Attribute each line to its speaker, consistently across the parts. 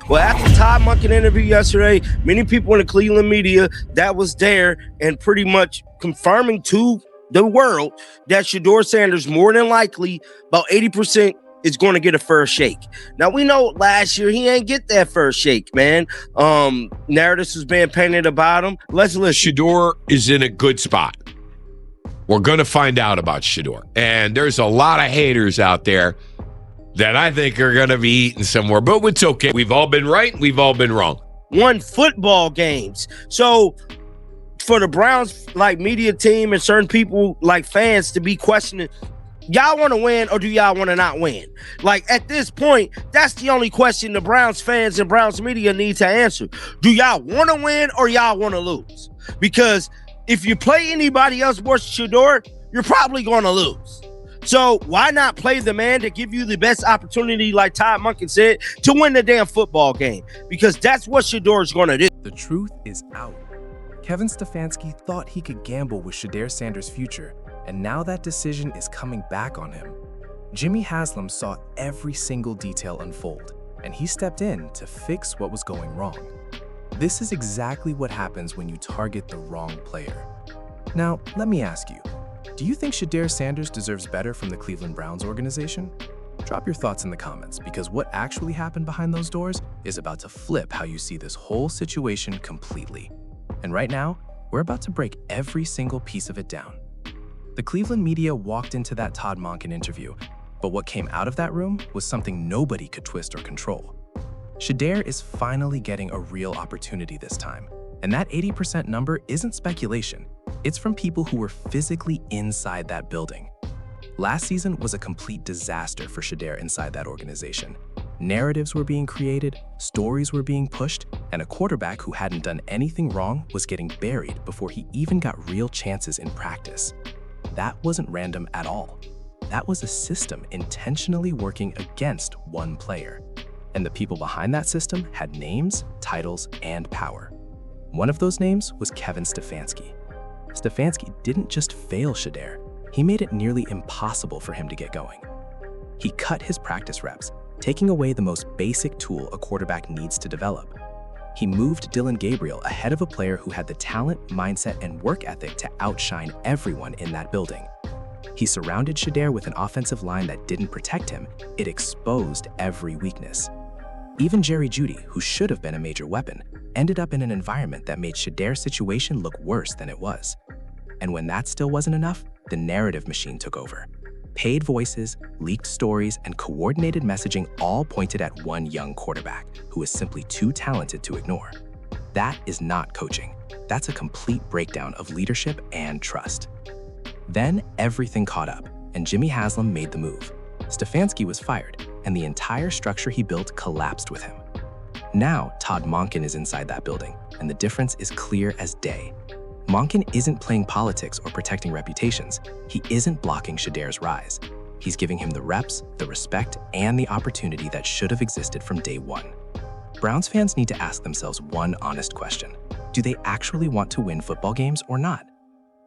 Speaker 1: Well, after Todd Monken interview yesterday, many people in the Cleveland media that was there and pretty much confirming to the world that Shedeur Sanders, more than likely, about 80% is going to get a first shake. Now, we know last year he ain't get that first shake, man. Narratives was being painted about him. Let's listen.
Speaker 2: Shedeur is in a good spot. We're going to find out about Shedeur. And there's a lot of haters out there that I think are going to be eaten somewhere. But it's okay. We've all been right. We've all been wrong.
Speaker 1: Won football games. So for the Browns, like media team and certain people like fans to be questioning, y'all want to win or do y'all want to not win? Like at this point, that's the only question the Browns fans and Browns media need to answer. Do y'all want to win or y'all want to lose? Because if you play anybody else versus Shedeur, you're probably going to lose. So why not play the man to give you the best opportunity, like Todd Monken said, to win the damn football game? Because that's what Shedeur is going to do.
Speaker 3: The truth is out. Kevin Stefanski thought he could gamble with Shedeur Sanders' future, and now that decision is coming back on him. Jimmy Haslam saw every single detail unfold, and he stepped in to fix what was going wrong. This is exactly what happens when you target the wrong player. Now, let me ask you, do you think Shedeur Sanders deserves better from the Cleveland Browns organization? Drop your thoughts in the comments, because what actually happened behind those doors is about to flip how you see this whole situation completely. And right now, we're about to break every single piece of it down. The Cleveland media walked into that Todd Monken interview, but what came out of that room was something nobody could twist or control. Shedeur is finally getting a real opportunity this time, and that 80% number isn't speculation. It's from people who were physically inside that building. Last season was a complete disaster for Shedeur inside that organization. Narratives were being created, stories were being pushed, and a quarterback who hadn't done anything wrong was getting buried before he even got real chances in practice. That wasn't random at all. That was a system intentionally working against one player. And the people behind that system had names, titles, and power. One of those names was Kevin Stefanski. Stefanski didn't just fail Shedeur, he made it nearly impossible for him to get going. He cut his practice reps, taking away the most basic tool a quarterback needs to develop. He moved Dillon Gabriel ahead of a player who had the talent, mindset, and work ethic to outshine everyone in that building. He surrounded Shedeur with an offensive line that didn't protect him. It exposed every weakness. Even Jerry Jeudy, who should have been a major weapon, ended up in an environment that made Shedeur's situation look worse than it was. And when that still wasn't enough, the narrative machine took over. Paid voices, leaked stories, and coordinated messaging all pointed at one young quarterback who was simply too talented to ignore. That is not coaching. That's a complete breakdown of leadership and trust. Then everything caught up, and Jimmy Haslam made the move. Stefanski was fired, and the entire structure he built collapsed with him. Now, Todd Monken is inside that building, and the difference is clear as day. Monken isn't playing politics or protecting reputations. He isn't blocking Shedeur's rise. He's giving him the reps, the respect, and the opportunity that should have existed from day one. Browns fans need to ask themselves one honest question. Do they actually want to win football games or not?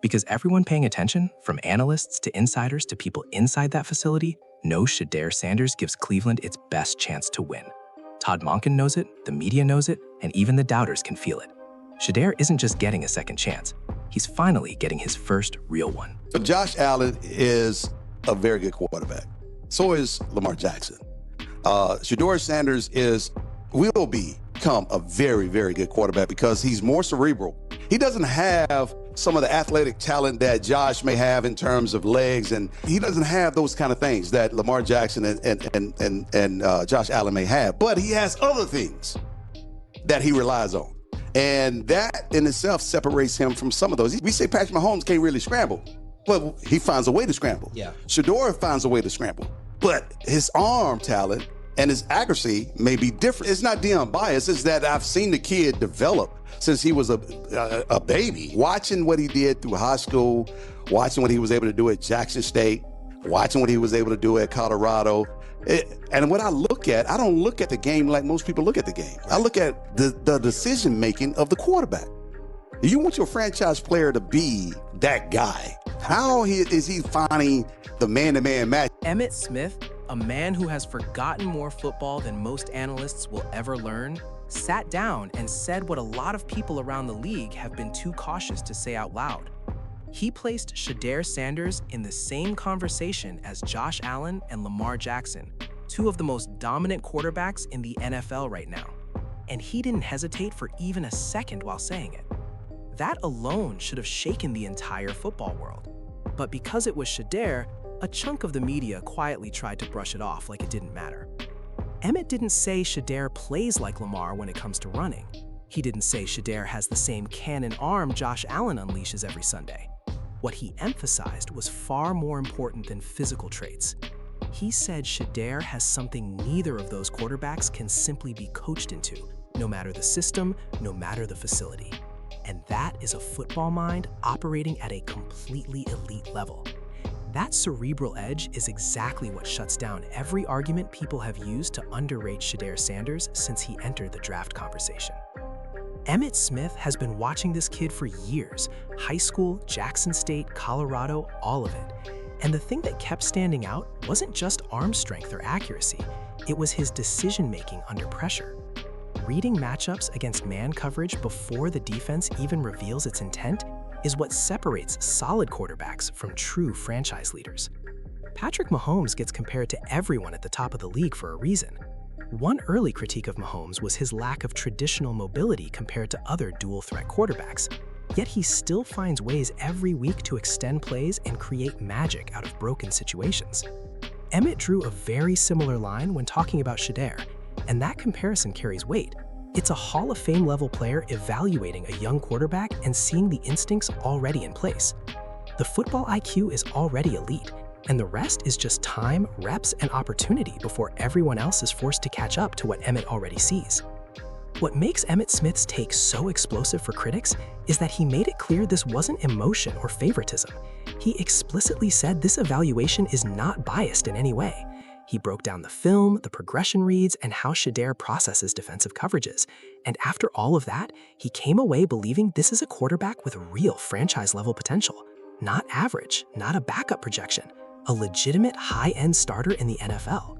Speaker 3: Because everyone paying attention, from analysts to insiders to people inside that facility, knows Shedeur Sanders gives Cleveland its best chance to win. Todd Monken knows it, the media knows it, and even the doubters can feel it. Shedeur isn't just getting a second chance. He's finally getting his first real one.
Speaker 4: Josh Allen is a very good quarterback. So is Lamar Jackson. Shedeur Sanders will become a very, very good quarterback because he's more cerebral. He doesn't have some of the athletic talent that Josh may have in terms of legs, and he doesn't have those kind of things that Lamar Jackson and Josh Allen may have. But he has other things that he relies on. And that in itself separates him from some of those. We say Patrick Mahomes can't really scramble, but he finds a way to scramble.
Speaker 1: Yeah.
Speaker 4: Shedeur finds a way to scramble. But his arm talent and his accuracy may be different. It's not Deion bias, it's that I've seen the kid develop since he was a baby. Watching what he did through high school, watching what he was able to do at Jackson State, watching what he was able to do at Colorado. And what I look at, I don't look at the game like most people look at the game. I look at the decision-making of the quarterback. You want your franchise player to be that guy. How is he finding the man-to-man match?
Speaker 3: Emmitt Smith a man who has forgotten more football than most analysts will ever learn, sat down and said what a lot of people around the league have been too cautious to say out loud. He placed Shedeur Sanders in the same conversation as Josh Allen and Lamar Jackson, two of the most dominant quarterbacks in the NFL right now. And he didn't hesitate for even a second while saying it. That alone should have shaken the entire football world. But because it was Shedeur, a chunk of the media quietly tried to brush it off like it didn't matter. Emmett didn't say Shedeur plays like Lamar when it comes to running. He didn't say Shedeur has the same cannon arm Josh Allen unleashes every Sunday. What he emphasized was far more important than physical traits. He said Shedeur has something neither of those quarterbacks can simply be coached into, no matter the system, no matter the facility. And that is a football mind operating at a completely elite level. That cerebral edge is exactly what shuts down every argument people have used to underrate Shedeur Sanders since he entered the draft conversation. Emmitt Smith has been watching this kid for years, high school, Jackson State, Colorado, all of it. And the thing that kept standing out wasn't just arm strength or accuracy, it was his decision-making under pressure. Reading matchups against man coverage before the defense even reveals its intent is what separates solid quarterbacks from true franchise leaders. Patrick Mahomes gets compared to everyone at the top of the league for a reason. One early critique of Mahomes was his lack of traditional mobility compared to other dual-threat quarterbacks, yet he still finds ways every week to extend plays and create magic out of broken situations. Emmett drew a very similar line when talking about Shedeur, and that comparison carries weight. It's a Hall of Fame level player evaluating a young quarterback and seeing the instincts already in place. The football IQ is already elite, and the rest is just time, reps, and opportunity before everyone else is forced to catch up to what Emmett already sees. What makes Emmitt Smith's take so explosive for critics is that he made it clear this wasn't emotion or favoritism. He explicitly said this evaluation is not biased in any way. He broke down the film, the progression reads, and how Shedeur processes defensive coverages. And after all of that, he came away believing this is a quarterback with real franchise-level potential. Not average, not a backup projection, a legitimate high-end starter in the NFL.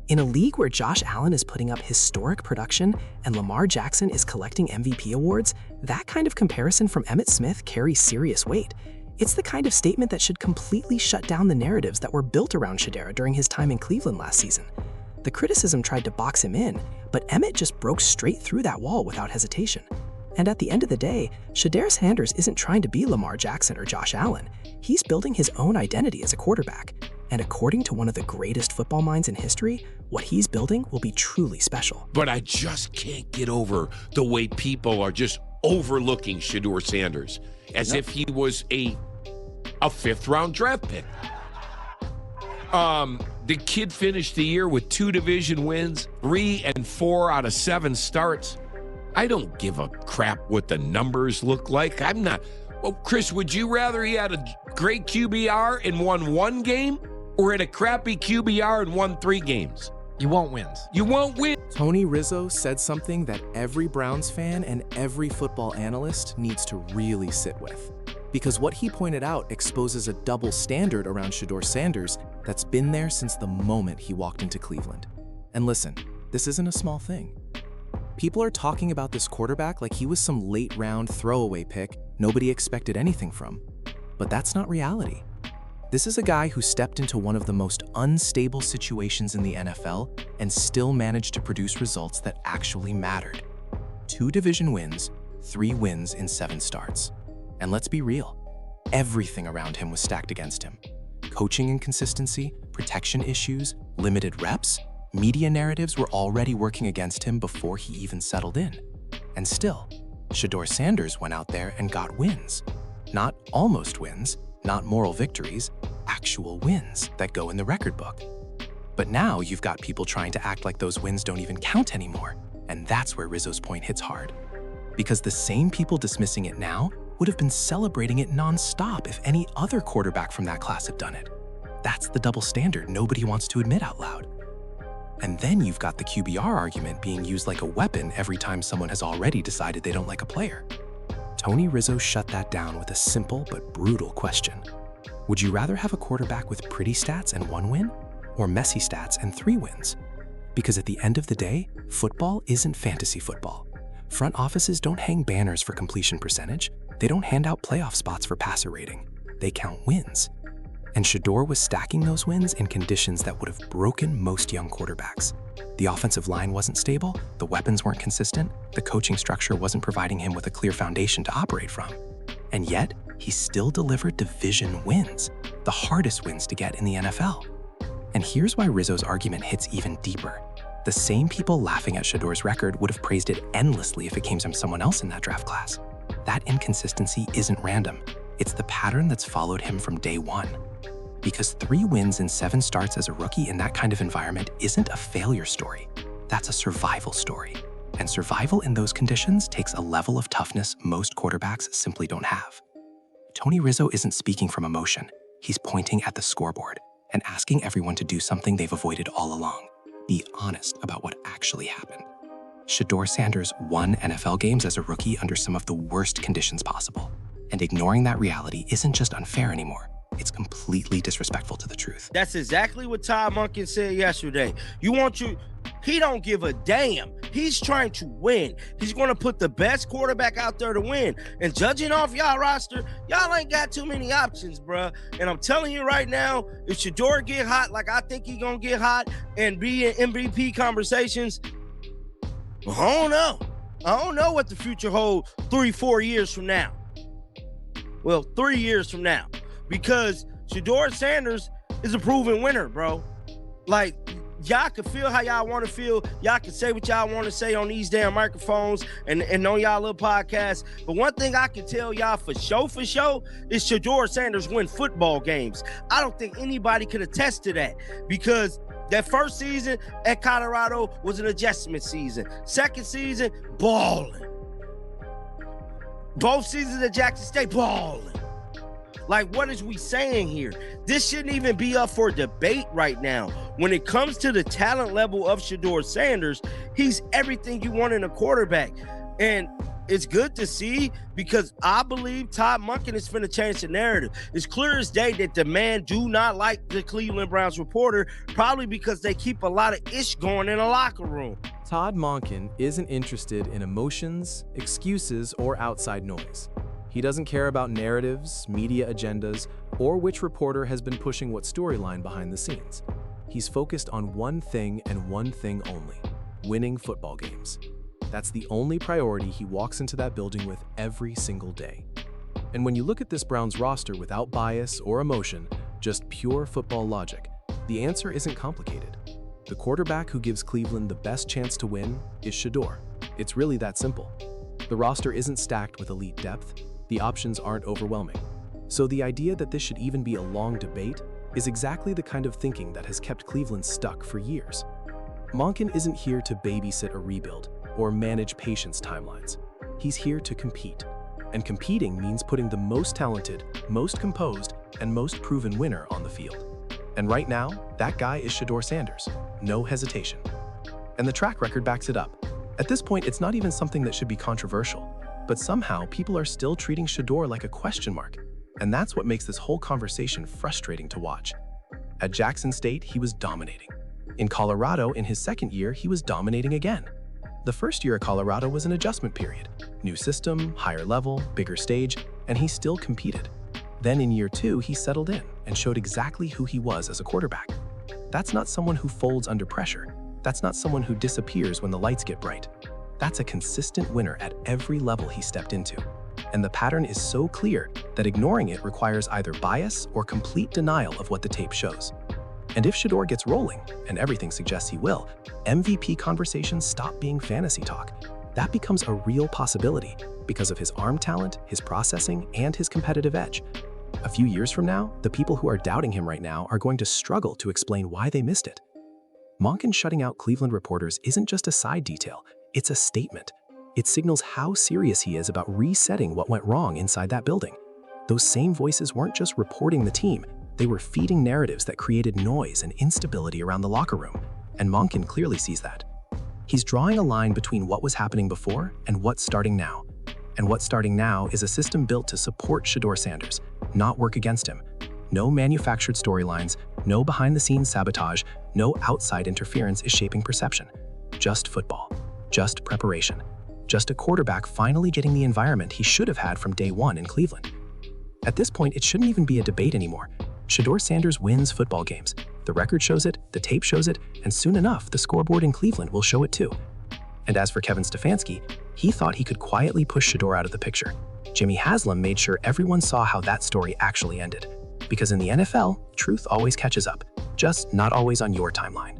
Speaker 3: In a league where Josh Allen is putting up historic production and Lamar Jackson is collecting MVP awards, that kind of comparison from Emmitt Smith carries serious weight. It's the kind of statement that should completely shut down the narratives that were built around Shedeur during his time in Cleveland last season. The criticism tried to box him in, but Emmett just broke straight through that wall without hesitation. And at the end of the day, Shedeur Sanders isn't trying to be Lamar Jackson or Josh Allen. He's building his own identity as a quarterback. And according to one of the greatest football minds in history, what he's building will be truly special.
Speaker 2: But I just can't get over the way people are just overlooking Shedeur Sanders as if he was a fifth-round draft pick. The kid finished the year with 2 division wins, 3 and 4 out of 7 starts. I don't give a crap what the numbers look like. I'm not. Well, Chris, would you rather he had a great QBR and won 1 game or had a crappy QBR and won 3 games?
Speaker 5: You won't win.
Speaker 2: You won't win.
Speaker 3: Tony Rizzo said something that every Browns fan and every football analyst needs to really sit with. Because what he pointed out exposes a double standard around Shedeur Sanders that's been there since the moment he walked into Cleveland. And listen, this isn't a small thing. People are talking about this quarterback like he was some late-round throwaway pick nobody expected anything from. But that's not reality. This is a guy who stepped into one of the most unstable situations in the NFL and still managed to produce results that actually mattered. 2 division wins, 3 wins in 7 starts. And let's be real, everything around him was stacked against him. Coaching inconsistency, protection issues, limited reps, media narratives were already working against him before he even settled in. And still, Shedeur Sanders went out there and got wins. Not almost wins, not moral victories, actual wins that go in the record book. But now you've got people trying to act like those wins don't even count anymore. And that's where Rizzo's point hits hard. Because the same people dismissing it now would have been celebrating it nonstop if any other quarterback from that class had done it. That's the double standard nobody wants to admit out loud. And then you've got the QBR argument being used like a weapon every time someone has already decided they don't like a player. Tony Rizzo shut that down with a simple but brutal question. Would you rather have a quarterback with pretty stats and 1 win, or messy stats and 3 wins. Because at the end of the day, football isn't fantasy football. Front offices don't hang banners for completion percentage. They don't hand out playoff spots for passer rating. They count wins. And Shedeur was stacking those wins in conditions that would have broken most young quarterbacks. The offensive line wasn't stable, the weapons weren't consistent, the coaching structure wasn't providing him with a clear foundation to operate from. And yet, he still delivered division wins, the hardest wins to get in the NFL. And here's why Rizzo's argument hits even deeper. The same people laughing at Shedeur's record would have praised it endlessly if it came from someone else in that draft class. That inconsistency isn't random. It's the pattern that's followed him from day one. Because 3 wins and 7 starts as a rookie in that kind of environment isn't a failure story. That's a survival story. And survival in those conditions takes a level of toughness most quarterbacks simply don't have. Tony Rizzo isn't speaking from emotion. He's pointing at the scoreboard and asking everyone to do something they've avoided all along. Be honest about what actually happened. Shedeur Sanders won NFL games as a rookie under some of the worst conditions possible. And ignoring that reality isn't just unfair anymore. It's completely disrespectful to the truth.
Speaker 1: That's exactly what Todd Monken said yesterday. He don't give a damn. He's trying to win. He's going to put the best quarterback out there to win. And judging off y'all roster, y'all ain't got too many options, bruh. And I'm telling you right now, if Shedeur get hot like I think he's going to get hot and be in MVP conversations, I don't know. I don't know what the future holds 3-4 years from now. Well, 3 years from now. Because Shedeur Sanders is a proven winner, bro. Like, y'all can feel how y'all want to feel. Y'all can say what y'all want to say on these damn microphones and on y'all little podcasts. But one thing I can tell y'all for sure, is Shedeur Sanders win football games. I don't think anybody could attest to that because that first season at Colorado was an adjustment season. Second season, balling. Both seasons at Jackson State, balling. Like, what is we saying here? This shouldn't even be up for debate right now. When it comes to the talent level of Shedeur Sanders, he's everything you want in a quarterback. And it's good to see because I believe Todd Monken is finna change the narrative. It's clear as day that the man do not like the Cleveland Browns reporter, probably because they keep a lot of ish going in a locker room.
Speaker 3: Todd Monken isn't interested in emotions, excuses, or outside noise. He doesn't care about narratives, media agendas, or which reporter has been pushing what storyline behind the scenes. He's focused on one thing and one thing only: winning football games. That's the only priority he walks into that building with every single day. And when you look at this Browns roster without bias or emotion, just pure football logic, the answer isn't complicated. The quarterback who gives Cleveland the best chance to win is Shedeur. It's really that simple. The roster isn't stacked with elite depth. The options aren't overwhelming. So the idea that this should even be a long debate is exactly the kind of thinking that has kept Cleveland stuck for years. Monken isn't here to babysit a rebuild or manage patience timelines. He's here to compete. And competing means putting the most talented, most composed, and most proven winner on the field. And right now, that guy is Shedeur Sanders. No hesitation. And the track record backs it up. At this point, it's not even something that should be controversial. But somehow, people are still treating Shedeur like a question mark. And that's what makes this whole conversation frustrating to watch. At Jackson State, he was dominating. In Colorado, in his second year, he was dominating again. The first year at Colorado was an adjustment period. New system, higher level, bigger stage, and he still competed. Then in year 2, he settled in and showed exactly who he was as a quarterback. That's not someone who folds under pressure. That's not someone who disappears when the lights get bright. That's a consistent winner at every level he stepped into. And the pattern is so clear that ignoring it requires either bias or complete denial of what the tape shows. And if Shedeur gets rolling, and everything suggests he will, MVP conversations stop being fantasy talk. That becomes a real possibility because of his arm talent, his processing, and his competitive edge. A few years from now, the people who are doubting him right now are going to struggle to explain why they missed it. Monken shutting out Cleveland reporters isn't just a side detail. It's a statement. It signals how serious he is about resetting what went wrong inside that building. Those same voices weren't just reporting the team, they were feeding narratives that created noise and instability around the locker room, and Monken clearly sees that. He's drawing a line between what was happening before and what's starting now. And what's starting now is a system built to support Shedeur Sanders, not work against him. No manufactured storylines, No behind-the-scenes sabotage, no outside interference is shaping perception. Just football. Just preparation. Just a quarterback finally getting the environment he should have had from day one in Cleveland. At this point, it shouldn't even be a debate anymore. Shedeur Sanders wins football games. The record shows it, the tape shows it, and soon enough, the scoreboard in Cleveland will show it too. And as for Kevin Stefanski, he thought he could quietly push Shedeur out of the picture. Jimmy Haslam made sure everyone saw how that story actually ended. Because in the NFL, truth always catches up, just not always on your timeline.